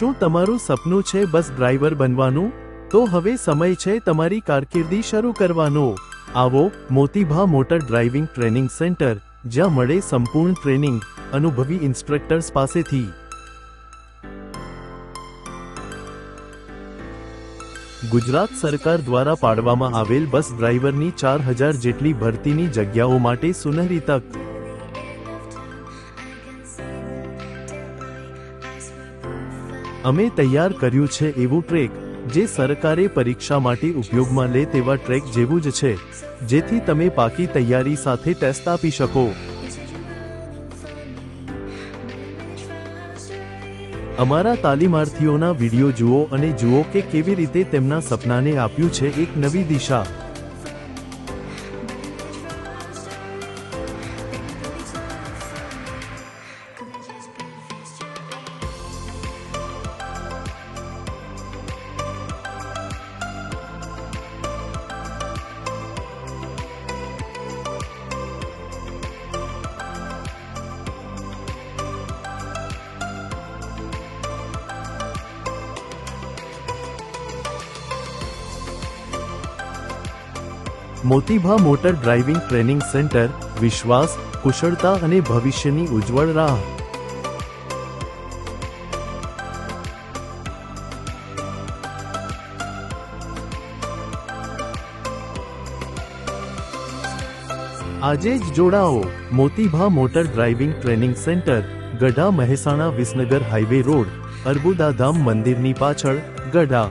શું તમારું સપનું છે બસ ડ્રાઈવર બનવાનું? તો હવે સમય છે તમારી કારકિર્દી શરૂ કરવાનો। આવો મોતીભા મોટર ડ્રાઇવિંગ ટ્રેનિંગ સેન્ટર, જ્યાં મળે સંપૂર્ણ ટ્રેનિંગ અનુભવી ઇન્સ્ટ્રક્ટર્સ પાસેથી। ગુજરાત સરકાર દ્વારા પાડવામાં આવેલ બસ ડ્રાઈવરની 4000 જેટલી ભરતીની જગ્યાઓ માટે સુનહરી તક। અમે તૈયાર કર્યું છે એવું ટ્રેક જે સરકારે પરીક્ષા માટે ઉપયોગમાં લે તેવા ટ્રેક જેવું જ છે, જેથી તમે પાકી તૈયારી સાથે ટેસ્ટ આપી શકો। અમારા તાલીમાર્થીઓના વિડિયો જુઓ અને જુઓ કે કેવી રીતે તેમના સપનાને આપ્યું છે એક નવી દિશા। Motibha motor driving training centre, વિશ્વાસ, કુશળતા અને ભવિષ્યની ઉજ્જવળ રાહ। આજે જ જોડાઓ। Motibha motor driving training centre, Gadha Mehsana Visnagar highway road, Arbudadham મંદિરની પાછળ, ગઢા।